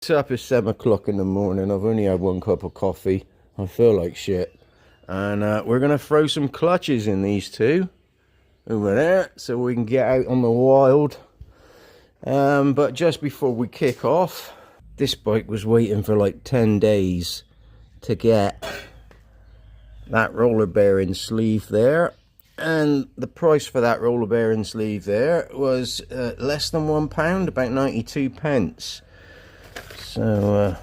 It's up at 7 o'clock in the morning. I've only had one cup of coffee. I feel like shit. And we're going to throw some clutches in these two over there so we can get out on the wild. But just before we kick off, this bike was waiting for like 10 days to get that roller bearing sleeve there. And the price for that roller bearing sleeve there was less than £1, about 92 pence. So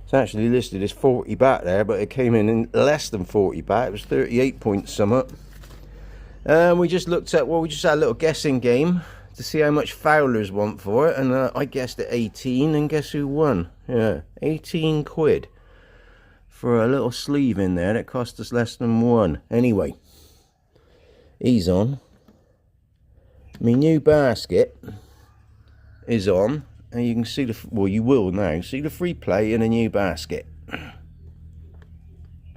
it's actually listed as 40 baht there, but it came in less than 40 baht. It was 38 point something. We just looked at, well, we just had a little guessing game to see how much Fowlers want for it, and I guessed at 18, and guess who won? Yeah, 18 quid for a little sleeve in there that cost us less than £1. Anyway, he's on. My new basket is on. And you can see the, well, you will now see the free play in a new basket. It's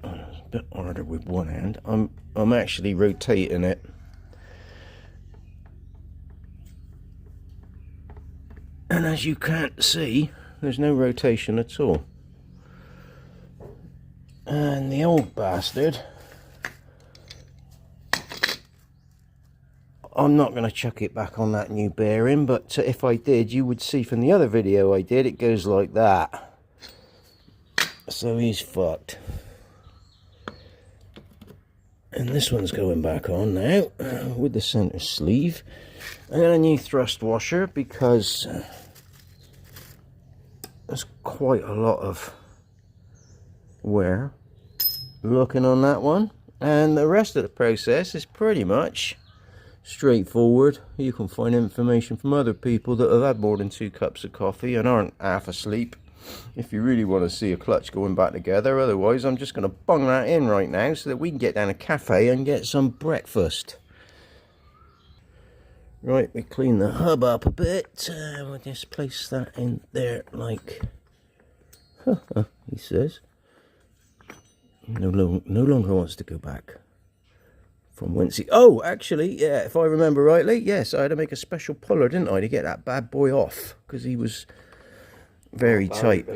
a bit harder with one hand. I'm actually rotating it. And as you can't see, there's no rotation at all. And the old bastard, I'm not going to chuck it back on that new bearing, but if I did, you would see from the other video I did, it goes like that. So he's fucked. And this one's going back on now with the center sleeve. I got a new thrust washer because there's quite a lot of wear looking on that one. And the rest of the process is pretty much straightforward. You can find information from other people that have had more than 2 cups of coffee and aren't half asleep if you really want to see a clutch going back together. Otherwise, I'm just going to bung that in right now so that we can get down a cafe and get some breakfast. Right, we clean the hub up a bit. We'll just place that in there like he says. No longer wants to go back. From whence he... Oh, actually, yeah, if I remember rightly, yes, I had to make a special puller, didn't I, to get that bad boy off, because he was very tight.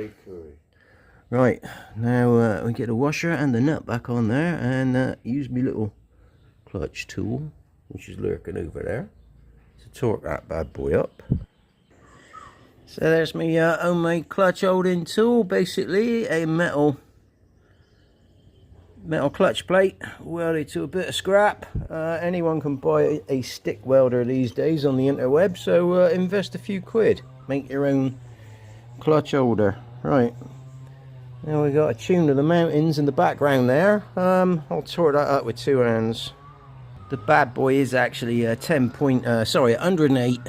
Right, now we get the washer and the nut back on there, and use my little clutch tool, which is lurking over there, to torque that bad boy up. So there's my homemade clutch holding tool, basically a metal clutch plate welded to a bit of scrap. Anyone can buy a stick welder these days on the interweb, so invest a few quid, make your own clutch holder. Right, now we got a tune of the mountains in the background there. I'll torque that up with 2 hands. The bad boy is actually 108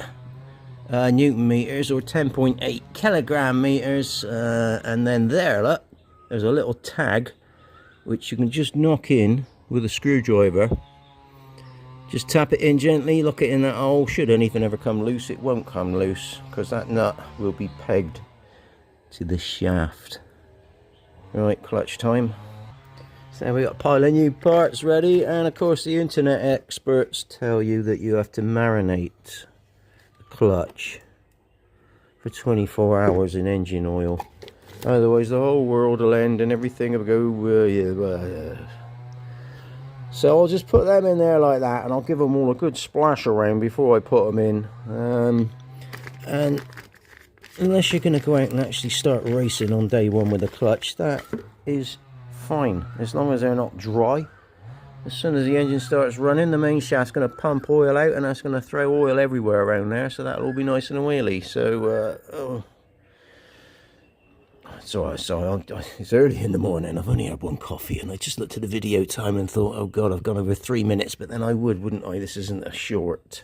Newton meters, or 10.8 kilogram meters, and then there, look, there's a little tag which you can just knock in with a screwdriver. Just tap it in gently, lock it in that hole. Should anything ever come loose, it won't come loose, because that nut will be pegged to the shaft. Right, clutch time. So we got a pile of new parts ready, and of course the internet experts tell you that you have to marinate the clutch for 24 hours in engine oil. Otherwise the whole world will end and everything will go So I'll just put them in there like that, and I'll give them all a good splash around before I put them in. And unless you're going to go out and actually start racing on day one with the clutch, that is fine, as long as they're not dry. As soon as the engine starts running, the main shaft's going to pump oil out, and that's going to throw oil everywhere around there, so that'll all be nice and oily. So sorry, it's early in the morning, I've only had one coffee, and I just looked at the video time and thought, oh god, I've gone over 3 minutes, but then I would, wouldn't I? This isn't a short.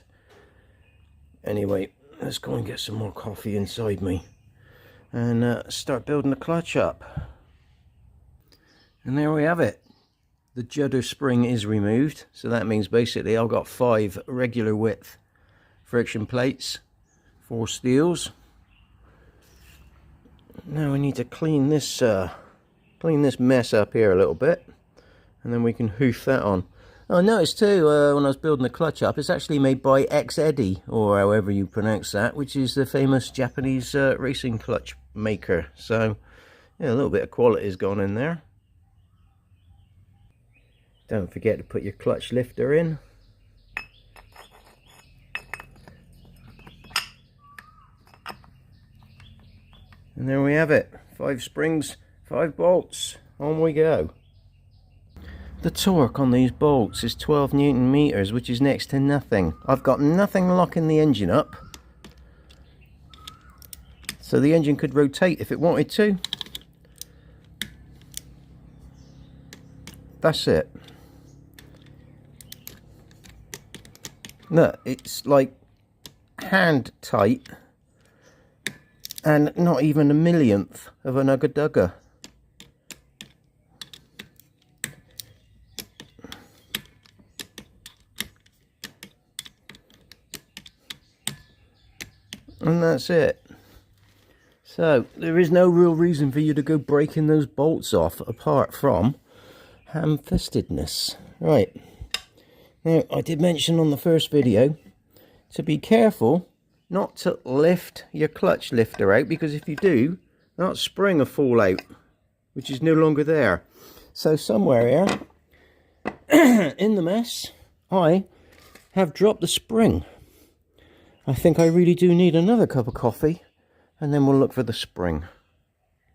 Anyway, let's go and get some more coffee inside me, and start building the clutch up. And there we have it. The judder spring is removed, so that means basically I've got 5 regular width friction plates, 4 steels. Now we need to clean this mess up here a little bit, and then we can hoof that on. I noticed too, when I was building the clutch up, it's actually made by X-Eddy, or however you pronounce that, which is the famous Japanese racing clutch maker. So, yeah, a little bit of quality has gone in there. Don't forget to put your clutch lifter in. And there we have it. 5 springs, 5 bolts. On we go. The torque on these bolts is 12 Newton meters, which is next to nothing. I've got nothing locking the engine up, so the engine could rotate if it wanted to. That's it. Look, it's like hand tight and not even a millionth of an ugga-dugga. And that's it. So there is no real reason for you to go breaking those bolts off apart from ham-fistedness. Right. Now, I did mention on the first video to be careful not to lift your clutch lifter out, because if you do, that spring will fall out, which is no longer there. So somewhere here in the mess, I have dropped the spring. I think I really do need another cup of coffee, and then we'll look for the spring.